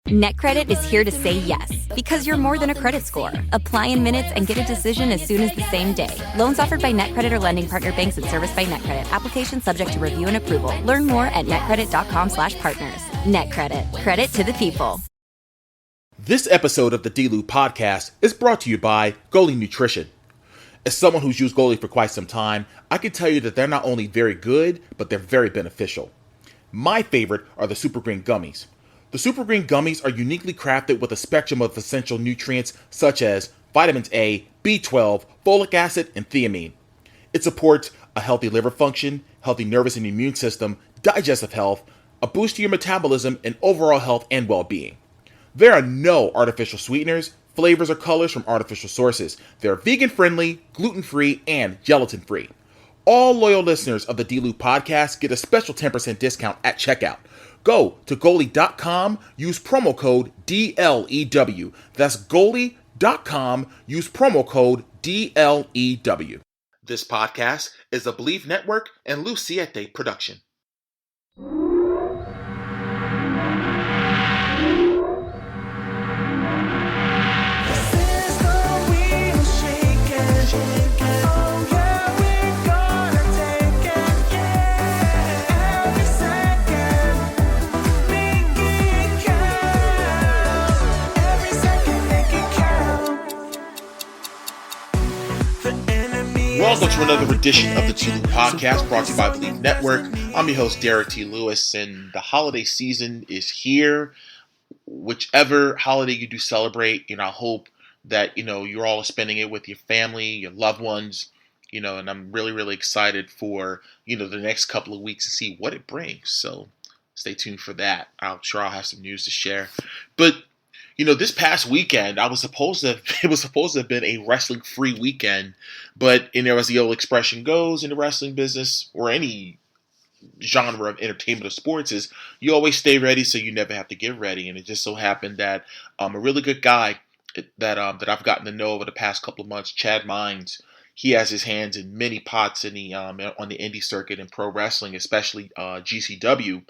NetCredit is here to say yes, because you're more than a credit score. Apply in minutes and get a decision as soon as the same day. Loans offered by NetCredit or lending partner banks and serviced by NetCredit. Application subject to review and approval. Learn more at netcredit.com/partners. NetCredit. Credit to the people. This episode of the D-Lew podcast is brought to you by Goalie Nutrition. As someone who's used Goalie for quite some time, I can tell you that they're not only very good, but they're very beneficial. My favorite are the Super Green Gummies. The Super Green Gummies are uniquely crafted with a spectrum of essential nutrients such as vitamins A, B12, folic acid, and thiamine. It supports a healthy liver function, healthy nervous and immune system, digestive health, a boost to your metabolism, and overall health and well-being. There are no artificial sweeteners, flavors, or colors from artificial sources. They're vegan-friendly, gluten-free, and gelatin-free. All loyal listeners of the D-Lew podcast get a special 10% discount at checkout. Go to goalie.com, use promo code DLEW. That's goalie.com, use promo code DLEW. This podcast is a Believe Network and Siete production. Welcome to another edition of the D-Lew podcast brought to you by Believe Network. I'm your host, Derrick T. Lewis, and the holiday season is here. Whichever holiday you do celebrate, I hope that, you're all spending it with your family, your loved ones, and I'm really, really excited for, the next couple of weeks to see what it brings. So stay tuned for that. I'm sure I'll have some news to share. But this past weekend, it was supposed to have been a wrestling-free weekend, but as the old expression goes in the wrestling business or any genre of entertainment or sports, is you always stay ready, so you never have to get ready. And it just so happened that a really good guy that I've gotten to know over the past couple of months, Chad Mines, he has his hands in many pots in the on the indie circuit in pro wrestling, especially GCW,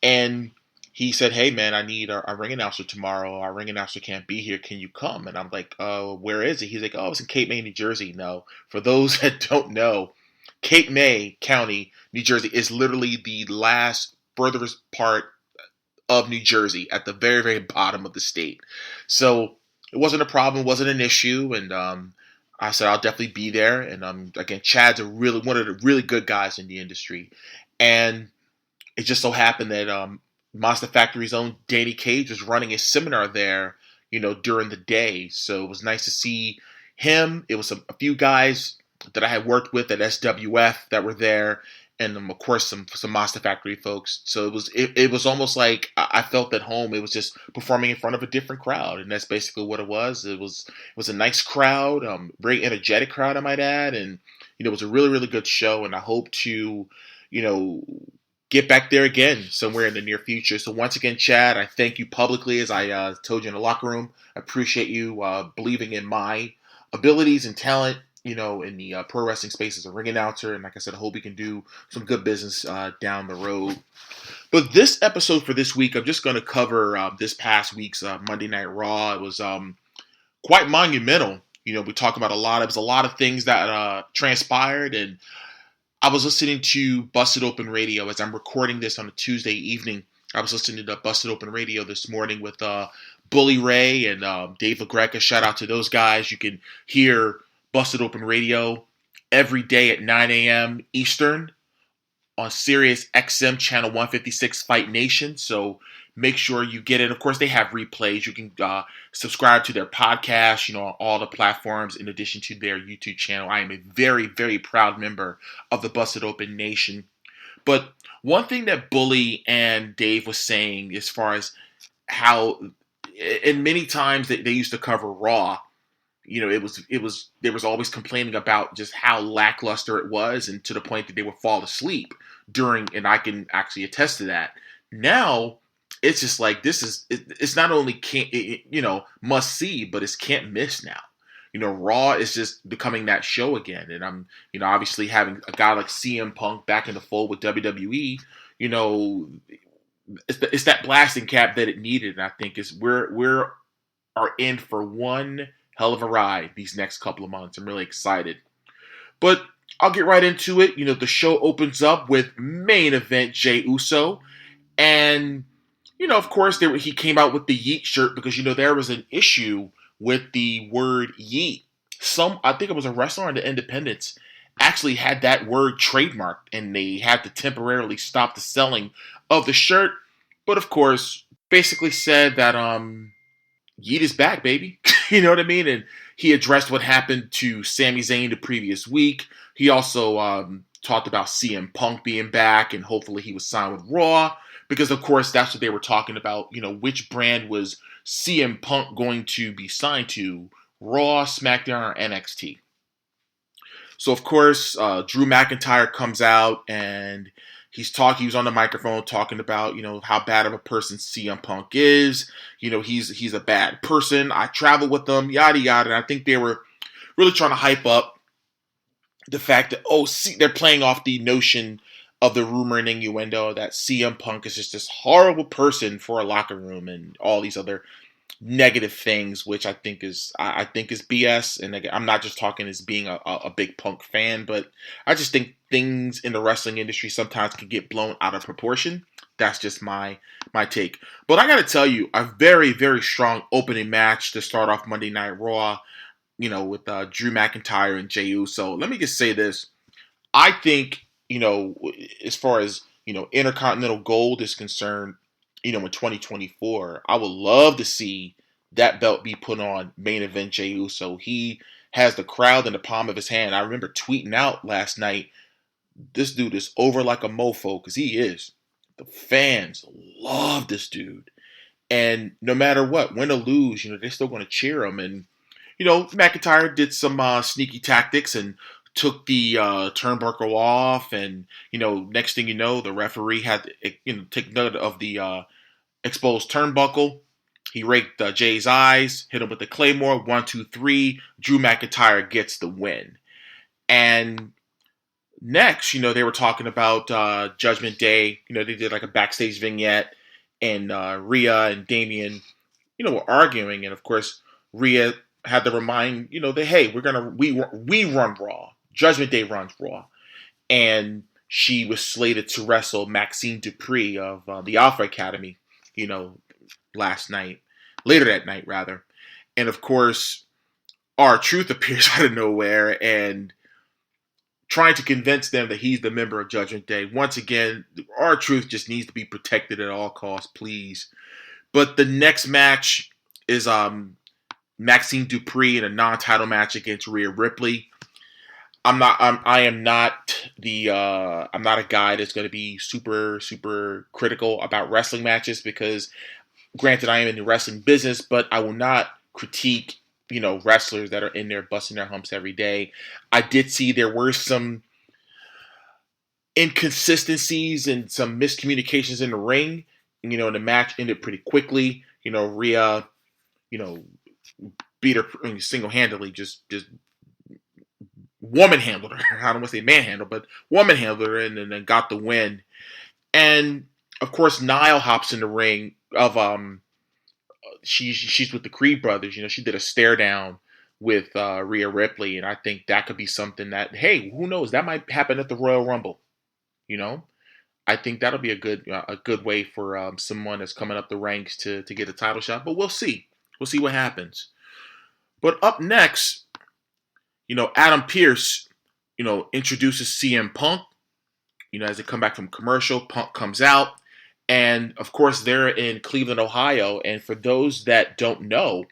and he said, "Hey man, I need a ring announcer tomorrow. Our ring announcer can't be here. Can you come?" And I'm like, where is it? He's like, "Oh, it's in Cape May, New Jersey." No, for those that don't know, Cape May County, New Jersey is literally the last furthest part of New Jersey at the very, very bottom of the state. So it wasn't a problem, wasn't an issue. And I said, I'll definitely be there. And again, Chad's one of the really good guys in the industry. And it just so happened that Monster Factory's own Danny Cage was running a seminar there, during the day. So it was nice to see him. It was a few guys that I had worked with at SWF that were there, and of course some Monster Factory folks. So it was almost like I felt at home. It was just performing in front of a different crowd, and that's basically what it was. It was a nice crowd, very energetic crowd, I might add, and it was a really, really good show. And I hope to, get back there again somewhere in the near future. So once again, Chad, I thank you publicly, as I told you in the locker room. I appreciate you believing in my abilities and talent, in the pro wrestling space as a ring announcer. And like I said, I hope we can do some good business down the road. But this episode for this week, I'm just going to cover this past week's Monday Night Raw. It was quite monumental. We talked about a lot of things that transpired, and I was listening to Busted Open Radio as I'm recording this on a Tuesday evening. I was listening to Busted Open Radio this morning with Bully Ray and Dave LaGreca. Shout out to those guys. You can hear Busted Open Radio every day at 9 a.m. Eastern on Sirius XM Channel 156 Fight Nation. So make sure you get it. Of course, they have replays. You can subscribe to their podcast, on all the platforms in addition to their YouTube channel. I am a very, very proud member of the Busted Open Nation. But one thing that Bully and Dave was saying as far as how, and many times they used to cover Raw, there was always complaining about just how lackluster it was, and to the point that they would fall asleep during, and I can actually attest to that. Now, it's just like, it's not only must see, but it's can't miss now. Raw is just becoming that show again. And I'm, obviously having a guy like CM Punk back in the fold with WWE, it's that blasting cap that it needed. And I think we're are in for one hell of a ride these next couple of months. I'm really excited. But I'll get right into it. The show opens up with main event Jey Uso. And, of course, he came out with the Yeet shirt because, there was an issue with the word Yeet. I think it was a wrestler on the Independents, actually had that word trademarked, and they had to temporarily stop the selling of the shirt. But, of course, basically said that, Yeet is back, baby. You know what I mean? And he addressed what happened to Sami Zayn the previous week. He also talked about CM Punk being back, and hopefully he was signed with Raw. Because, of course, that's what they were talking about. Which brand was CM Punk going to be signed to? Raw, SmackDown, or NXT? So, of course, Drew McIntyre comes out and he was on the microphone talking about, how bad of a person CM Punk is. He's a bad person. I travel with them, yada, yada. And I think they were really trying to hype up the fact that, they're playing off the notion of the rumor and innuendo that CM Punk is just this horrible person for a locker room and all these other negative things, which I think is BS. And again, I'm not just talking as being a big Punk fan, but I just think things in the wrestling industry sometimes can get blown out of proportion. That's just my take. But I got to tell you, a very, very strong opening match to start off Monday Night Raw, with Drew McIntyre and Jey Uso. Let me just say this. I think, as far as, Intercontinental Gold is concerned, in 2024, I would love to see that belt be put on main event Jey Uso. He has the crowd in the palm of his hand. I remember tweeting out last night, this dude is over like a mofo, because he is. The fans love this dude. And no matter what, win or lose, they're still going to cheer him. And, McIntyre did some sneaky tactics and took the turnbuckle off. And, next thing you know, the referee had to take note of the exposed turnbuckle. He raked Jay's eyes, hit him with the Claymore. 1, 2, 3. Drew McIntyre gets the win. And next, they were talking about Judgment Day. They did like a backstage vignette, and Rhea and Damian, were arguing. And of course, Rhea had to remind, that, hey, we run Raw. Judgment Day runs Raw. And she was slated to wrestle Maxine Dupree of the Alpha Academy, later that night, rather. And of course, R-Truth appears out of nowhere and trying to convince them that he's the member of Judgment Day. Once again, R-Truth just needs to be protected at all costs, please. But the next match is Maxine Dupree in a non-title match against Rhea Ripley. I'm not a guy that's going to be super, super critical about wrestling matches because, granted, I am in the wrestling business, but I will not critique, wrestlers that are in there busting their humps every day. I did see there were some inconsistencies and some miscommunications in the ring. And the match ended pretty quickly. Rhea, beat her single-handedly, just woman handled her. I don't want to say man handled, but woman handled her and then got the win. And of course, Niall hops in the ring of she's with the Creed brothers. She did a stare down with Rhea Ripley, and I think that could be something that, hey, who knows, that might happen at the Royal Rumble. I think that'll be a good way for someone that's coming up the ranks to get a title shot. But we'll see. We'll see what happens. But up next, Adam Pearce, introduces CM Punk. As they come back from commercial, Punk comes out. And, of course, they're in Cleveland, Ohio. And for those that don't know,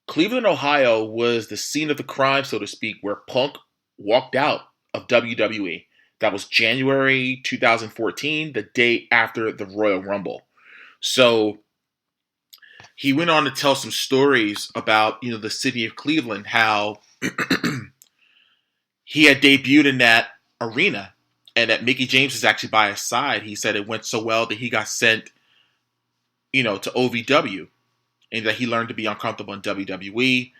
Cleveland, Ohio was the scene of the crime, so to speak, where Punk walked out of WWE. That was January 2014, the day after the Royal Rumble. So he went on to tell some stories about, the city of Cleveland, how he had debuted in that arena and that Mickey James is actually by his side. He said it went so well that he got sent, to OVW, and that he learned to be uncomfortable in WWE,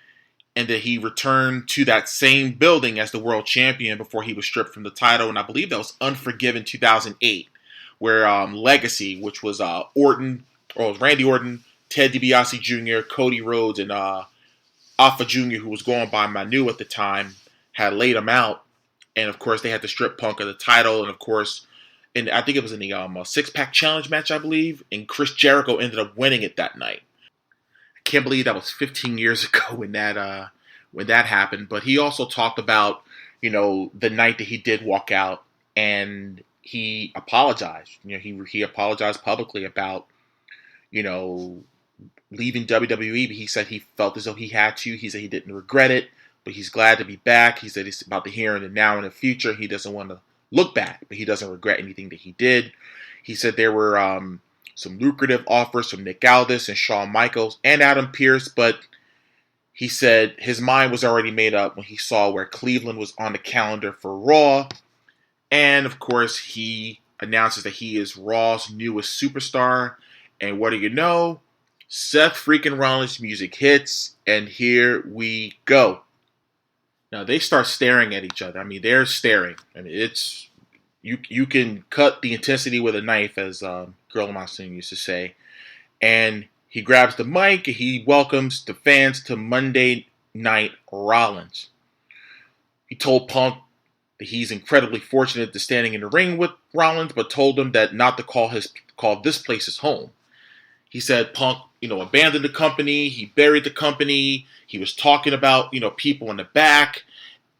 and that he returned to that same building as the world champion before he was stripped from the title. And I believe that was Unforgiven 2008, where Legacy, which was Orton, or it was Randy Orton, Ted DiBiase Jr., Cody Rhodes, and Alpha Jr., who was going by Manu at the time, had laid him out. And, of course, they had to strip Punk of the title. And, of course, and I think it was in the six-pack challenge match, I believe. And Chris Jericho ended up winning it that night. I can't believe that was 15 years ago when that happened. But he also talked about, the night that he did walk out. And he apologized. He apologized publicly about, leaving WWE, but he said he felt as though he had to. He said he didn't regret it, but he's glad to be back. He said it's about the here and the now and the future. He doesn't want to look back, but he doesn't regret anything that he did. He said there were some lucrative offers from Nick Aldis and Shawn Michaels and Adam Pearce, but he said his mind was already made up when he saw where Cleveland was on the calendar for Raw. And, of course, he announces that he is Raw's newest superstar. And what do you know? Seth freaking Rollins' music hits, and here we go. Now, they start staring at each other. I mean, they're staring. I mean, it's... You can cut the intensity with a knife, as Girl Monsoon used to say. And he grabs the mic, and he welcomes the fans to Monday Night Rollins. He told Punk that he's incredibly fortunate to standing in the ring with Rollins, but told him that not to call this place his home. He said Punk, abandoned the company. He buried the company. He was talking about, people in the back.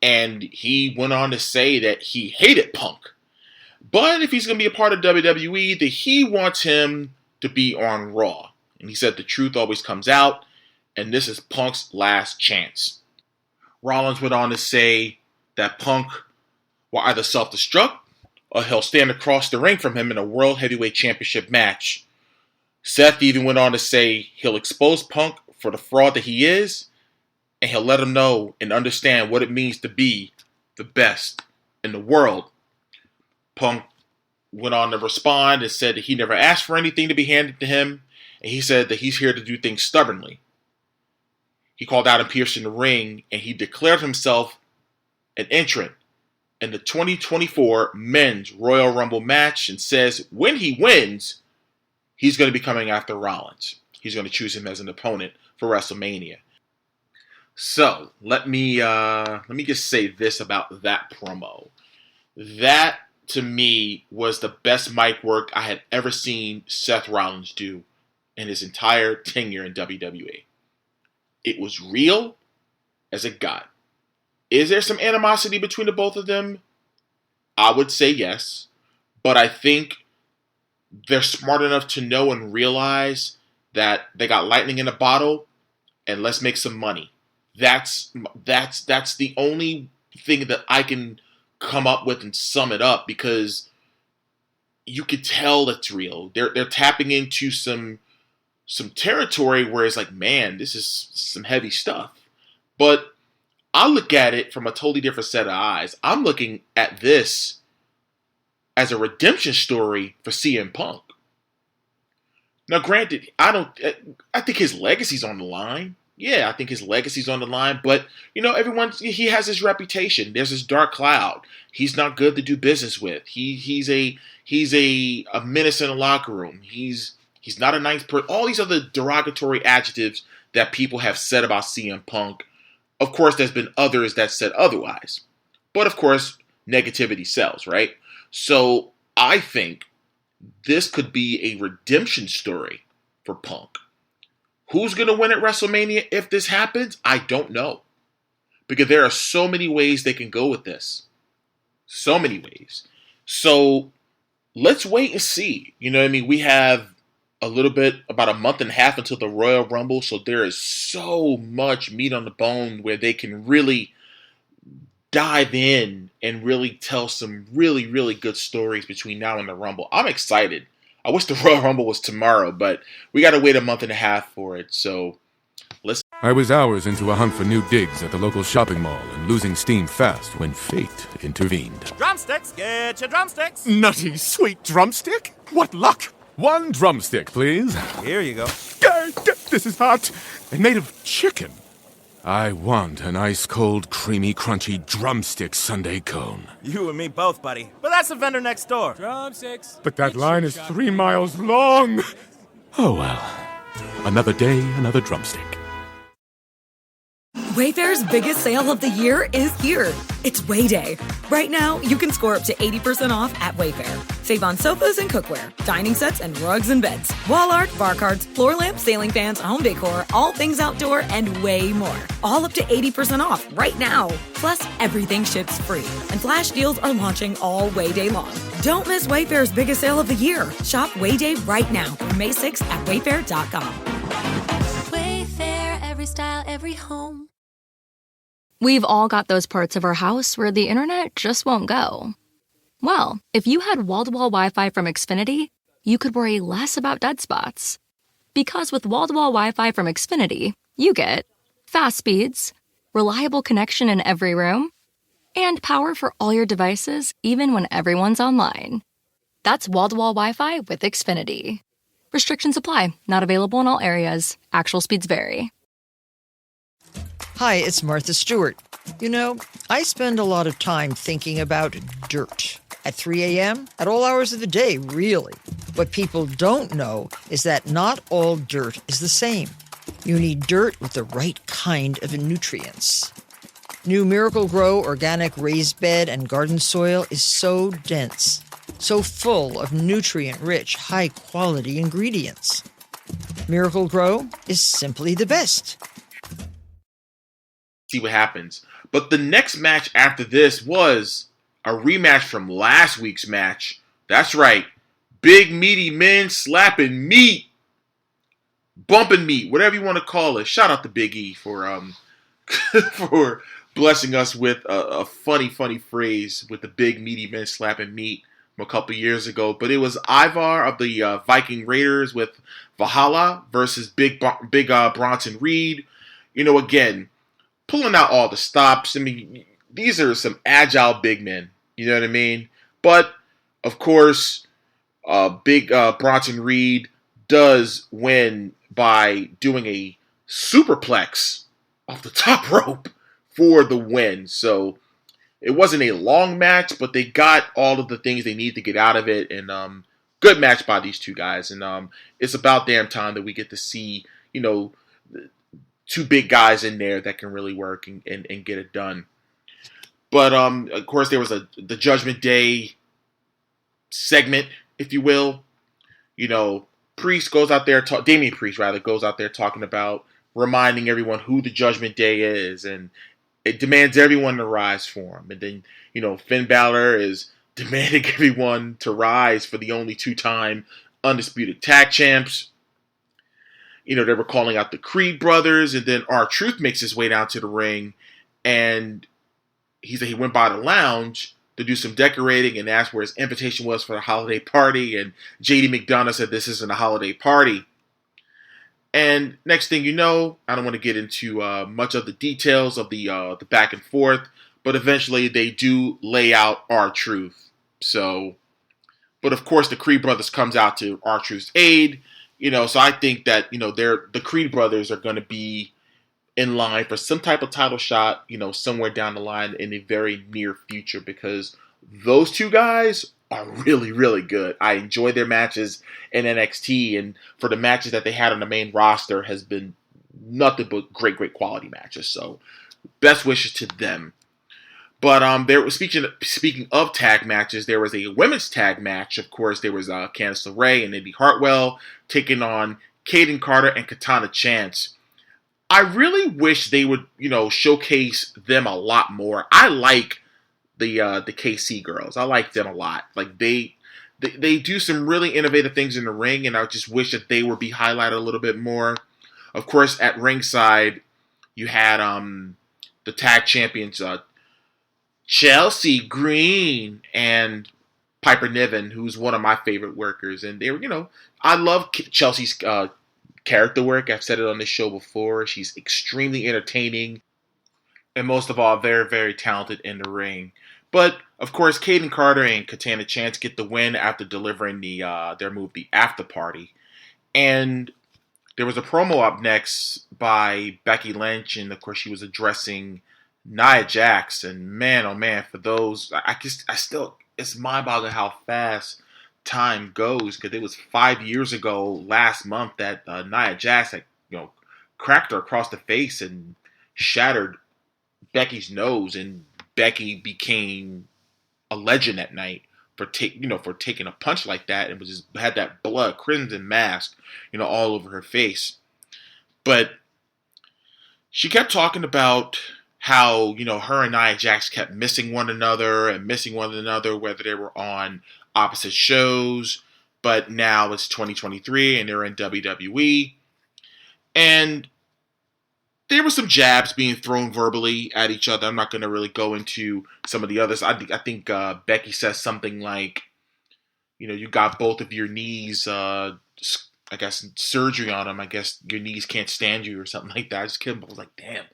And he went on to say that he hated Punk. But if he's going to be a part of WWE, that he wants him to be on Raw. And he said the truth always comes out. And this is Punk's last chance. Rollins went on to say that Punk will either self-destruct or he'll stand across the ring from him in a World Heavyweight Championship match. Seth even went on to say he'll expose Punk for the fraud that he is, and he'll let him know and understand what it means to be the best in the world. Punk went on to respond and said that he never asked for anything to be handed to him, and he said that he's here to do things stubbornly. He called Adam Pearce in the ring, and he declared himself an entrant in the 2024 Men's Royal Rumble match, and says when he wins, he's going to be coming after Rollins. He's going to choose him as an opponent for WrestleMania. So, let me just say this about that promo. That, to me, was the best mic work I had ever seen Seth Rollins do in his entire tenure in WWE. It was real as it got. Is there some animosity between the both of them? I would say yes. But I think they're smart enough to know and realize that they got lightning in a bottle, and let's make some money. That's the only thing that I can come up with and sum it up, because you could tell it's real. They're tapping into some territory where it's like, man, this is some heavy stuff. But I look at it from a totally different set of eyes. I'm looking at this as a redemption story for CM Punk. Now, granted, I think his legacy's on the line. Yeah, I think his legacy's on the line. But, he has his reputation. There's this dark cloud. He's not good to do business with. He's a menace in the locker room. He's not a nice person. All these other derogatory adjectives that people have said about CM Punk. Of course, there's been others that said otherwise. But, of course, negativity sells, right? So, I think this could be a redemption story for Punk. Who's going to win at WrestleMania if this happens? I don't know. Because there are so many ways they can go with this. So many ways. So, let's wait and see. We have about a month and a half until the Royal Rumble, so there is so much meat on the bone where they can really dive in and really tell some really, really good stories between now and the Rumble. I'm excited. I wish the Royal Rumble was tomorrow, but we got to wait a month and a half for it, so let's... I was hours into a hunt for new digs at the local shopping mall and losing steam fast when fate intervened. Drumsticks! Get your drumsticks! Nutty, sweet drumstick? What luck! One drumstick, please. Here you go. This is hot. And made of chicken. I want an ice-cold, creamy, crunchy drumstick sundae cone. You and me both, buddy. But that's the vendor next door. Drumsticks. But that line is 3 miles long. Oh well. Another day, another drumstick. Wayfair's biggest sale of the year is here. It's Way Day. Right now, you can score up to 80% off at Wayfair. Save on sofas and cookware, dining sets and rugs and beds, wall art, bar cards, floor lamps, ceiling fans, home decor, all things outdoor, and way more. All up to 80% off right now. Plus, everything ships free. And flash deals are launching all Way Day long. Don't miss Wayfair's biggest sale of the year. Shop Way Day right now through May 6th at wayfair.com. Wayfair, every style, every home. We've all got those parts of our house where the internet just won't go. Well, if you had wall-to-wall Wi-Fi from Xfinity, you could worry less about dead spots. Because with wall-to-wall Wi-Fi from Xfinity, you get fast speeds, reliable connection in every room, and power for all your devices even when everyone's online. That's wall-to-wall Wi-Fi with Xfinity. Restrictions apply. Not available in all areas. Actual speeds vary. Hi, it's Martha Stewart. You know, I spend a lot of time thinking about dirt. At 3 a.m., at all hours of the day, really. What people don't know is that not all dirt is the same. You need dirt with the right kind of nutrients. New Miracle Grow organic raised bed and garden soil is so dense, so full of nutrient-rich, high-quality ingredients. Miracle Grow is simply the best. See what happens. But the next match after this was a rematch from last week's match. That's right. Big meaty men slapping meat. Bumping meat, whatever you want to call it. Shout out to Big E for for blessing us with a funny phrase with the big meaty men slapping meat from a couple years ago. But it was Ivar of the Viking Raiders with Valhalla versus Big Bronson Reed. You know, again, pulling out all the stops. I mean, these are some agile big men. You know what I mean? But, of course, Big Bronson Reed does win by doing a superplex off the top rope for the win. So, it wasn't a long match, but they got all of the things they need to get out of it. And good match by these two guys. And it's about damn time that we get to see, you know, two big guys in there that can really work and get it done. But, of course, there was the Judgment Day segment, if you will. You know, Priest goes out there, Damian Priest, rather, goes out there talking about reminding everyone who the Judgment Day is. And it demands everyone to rise for him. And then, you know, Finn Balor is demanding everyone to rise for the only two-time undisputed tag champs. You know, they were calling out the Creed brothers, and then R-Truth makes his way down to the ring, and he went by the lounge to do some decorating and asked where his invitation was for the holiday party, and JD McDonough said this isn't a holiday party. And next thing you know, I don't want to get into much of the details of the back and forth, but eventually they do lay out R-Truth. So, but of course the Creed brothers comes out to R-Truth's aid. You know, so I think that, you know, the Creed brothers are going to be in line for some type of title shot, you know, somewhere down the line in the very near future, because those two guys are really, really good. I enjoy their matches in NXT, and for the matches that they had on the main roster has been nothing but great quality matches. So, best wishes to them. But there was speaking of tag matches, there was a women's tag match. Of course, there was Candice LeRae and Indy Hartwell taking on Kaden Carter and Katana Chance. I really wish they would, you know, showcase them a lot more. I like the KC girls. I like them a lot. Like they do some really innovative things in the ring, and I just wish that they would be highlighted a little bit more. Of course, at ringside, you had the tag champions Chelsea Green and Piper Niven, who's one of my favorite workers. And they were, you know, I love Chelsea's character work. I've said it on this show before. She's extremely entertaining and most of all, very, very talented in the ring. But, of course, Kaden Carter and Katana Chance get the win after delivering their move, the After Party. And there was a promo up next by Becky Lynch, and of course she was addressing Nia Jax. And man, oh man, for those, it's mind-boggling how fast time goes, because it was 5 years ago last month that Nia Jax had, cracked her across the face and shattered Becky's nose, and Becky became a legend that night for taking a punch like that, and had that blood crimson mask, all over her face. But she kept talking about how, her and Nia Jax kept missing one another, whether they were on opposite shows. But now it's 2023 and they're in WWE. And there were some jabs being thrown verbally at each other. I'm not going to really go into some of the others. I think Becky says something like, you got both of your knees, I guess, surgery on them. I guess your knees can't stand you or something like that. I was like, damn.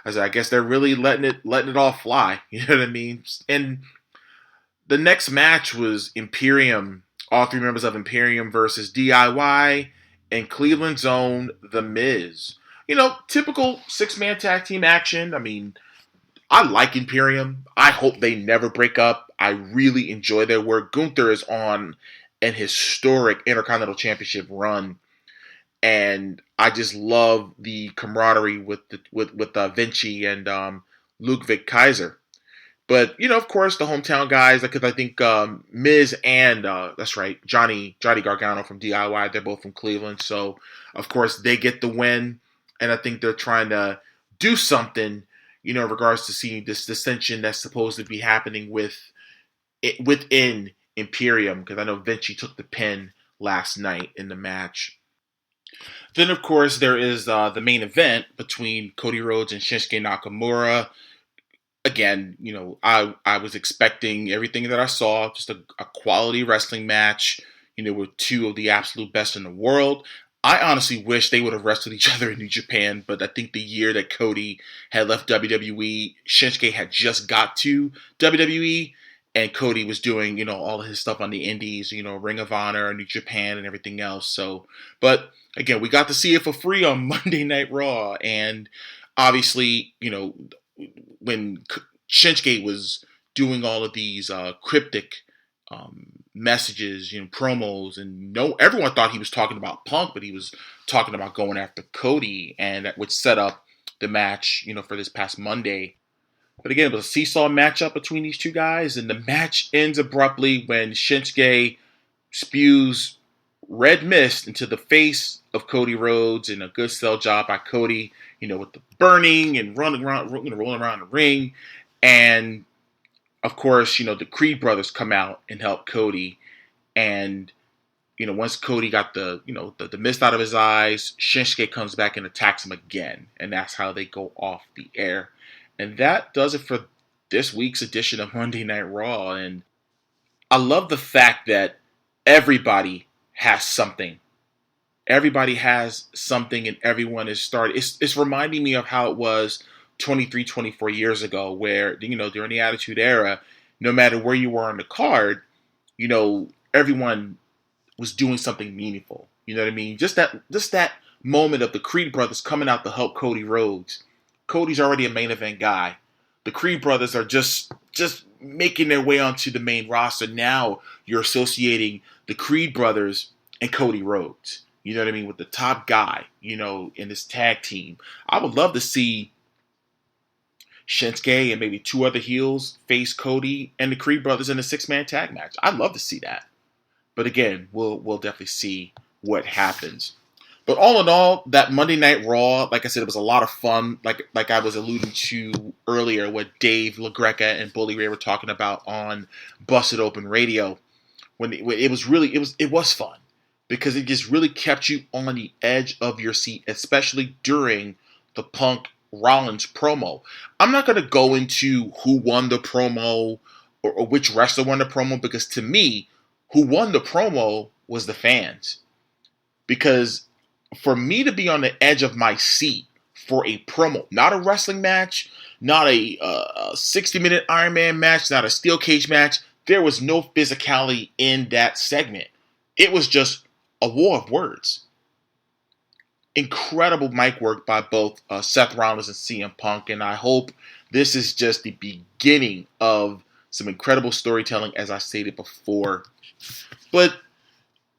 I guess they're really letting it all fly. You know what I mean? And the next match was Imperium, all three members of Imperium versus DIY and Cleveland's own The Miz. Typical six-man tag team action. I mean, I like Imperium. I hope they never break up. I really enjoy their work. Gunther is on an historic Intercontinental Championship run, and I just love the camaraderie with Vinci and Ludwig Kaiser. But of course, the hometown guys, because I think Miz and that's right, Johnny Gargano from DIY, they're both from Cleveland, so of course they get the win, and I think they're trying to do something, in regards to seeing this dissension that's supposed to be happening within Imperium, because I know Vinci took the pin last night in the match. Then, of course, there is the main event between Cody Rhodes and Shinsuke Nakamura. Again, I was expecting everything that I saw, just a quality wrestling match, with two of the absolute best in the world. I honestly wish they would have wrestled each other in New Japan, but I think the year that Cody had left WWE, Shinsuke had just got to WWE, and Cody was doing, all of his stuff on the indies, Ring of Honor, New Japan, and everything else. So, but again, we got to see it for free on Monday Night Raw, and obviously, when Shinsuke was doing all of these cryptic messages, promos, and everyone thought he was talking about Punk, but he was talking about going after Cody, and that would set up the match, for this past Monday. But again, it was a seesaw matchup between these two guys, and the match ends abruptly when Shinsuke spews red mist into the face of Cody Rhodes, and a good sell job by Cody, with the burning and rolling around the ring. And of course, the Creed brothers come out and help Cody. And, once Cody got the mist out of his eyes, Shinsuke comes back and attacks him again. And that's how they go off the air. And that does it for this week's edition of Monday Night Raw. And I love the fact that everybody has something. Everybody has something, and everyone is started. It's reminding me of how it was 24 years ago, where, during the Attitude Era, no matter where you were on the card, everyone was doing something meaningful. You know what I mean? Just that moment of the Creed brothers coming out to help Cody Rhodes. Cody's already a main event guy. The Creed brothers are just making their way onto the main roster. Now you're associating the Creed brothers and Cody Rhodes. You know what I mean? With the top guy, in this tag team. I would love to see Shinsuke and maybe two other heels face Cody and the Creed brothers in a 6-man tag match. I'd love to see that. But again, we'll definitely see what happens. But all in all, that Monday Night Raw, like I said, it was a lot of fun. Like I was alluding to earlier, what Dave LaGreca and Bully Ray were talking about on Busted Open Radio. When it was fun, because it just really kept you on the edge of your seat, especially during the Punk-Rollins promo. I'm not going to go into who won the promo or which wrestler won the promo, because to me, who won the promo was the fans. Because for me to be on the edge of my seat for a promo, not a wrestling match, not a 60-minute Iron Man match, not a steel cage match, there was no physicality in that segment. It was just a war of words. incredible mic work by both Seth Rollins and CM Punk, and I hope this is just the beginning of some incredible storytelling, as I stated before. But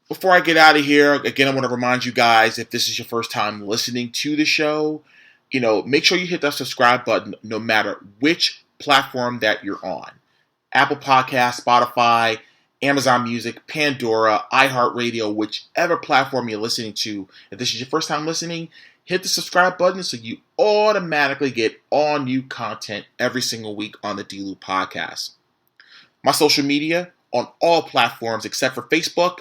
before I get out of here, again, I want to remind you guys, if this is your first time listening to the show, make sure you hit that subscribe button no matter which platform that you're on. Apple Podcasts, Spotify, Amazon Music, Pandora, iHeartRadio, whichever platform you're listening to. If this is your first time listening, hit the subscribe button so you automatically get all new content every single week on the D-Lew podcast. My social media on all platforms except for Facebook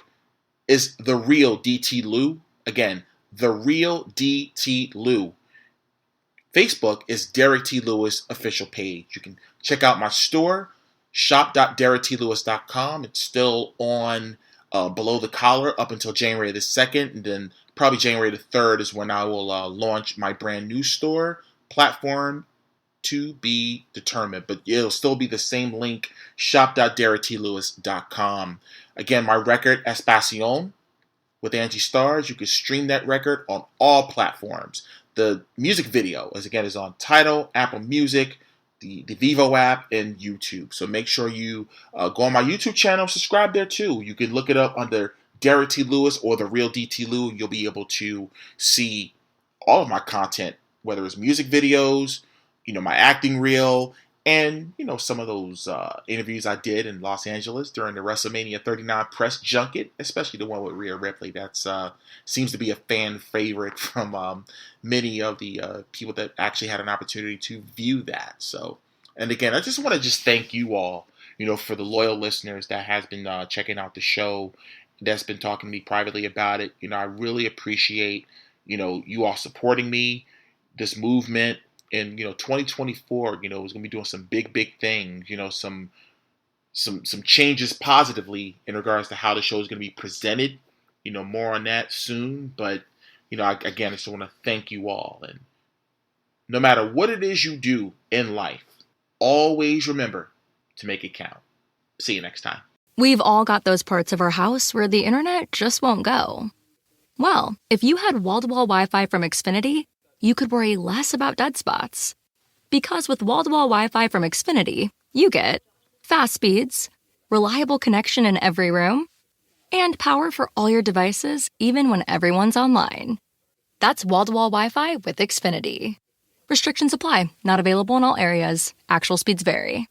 is The Real DT Lew. Again, The Real DT Lew. Facebook is Derrick T. Lewis official page. You can check out my store, shop.derricklewis.com. It's still on below the collar up until January the 2nd, and then probably January the 3rd is when I will launch my brand new store platform, to be determined. But it'll still be the same link, shop.derricklewis.com. Again, my record, Espacion, with Angie Stars, you can stream that record on all platforms. The music video, is on Tidal, Apple Music, the Vivo app, and YouTube. So make sure you go on my YouTube channel, subscribe there too. You can look it up under Derrick T. Lewis or The Real DT Lew. You'll be able to see all of my content, whether it's music videos, my acting reel, and, some of those interviews I did in Los Angeles during the WrestleMania 39 press junket, especially the one with Rhea Ripley. That's seems to be a fan favorite from many of the people that actually had an opportunity to view that. So, and again, I just want to thank you all, for the loyal listeners that has been checking out the show, that's been talking to me privately about it. I really appreciate, you all supporting me, this movement. And 2024, is going to be doing some big things. Some changes positively in regards to how the show is going to be presented. More on that soon. But I just want to thank you all. And no matter what it is you do in life, always remember to make it count. See you next time. We've all got those parts of our house where the internet just won't go. Well, if you had wall-to-wall Wi-Fi from Xfinity, you could worry less about dead spots. Because with wall-to-wall Wi-Fi from Xfinity, you get fast speeds, reliable connection in every room, and power for all your devices even when everyone's online. That's wall-to-wall Wi-Fi with Xfinity. Restrictions apply. Not available in all areas. Actual speeds vary.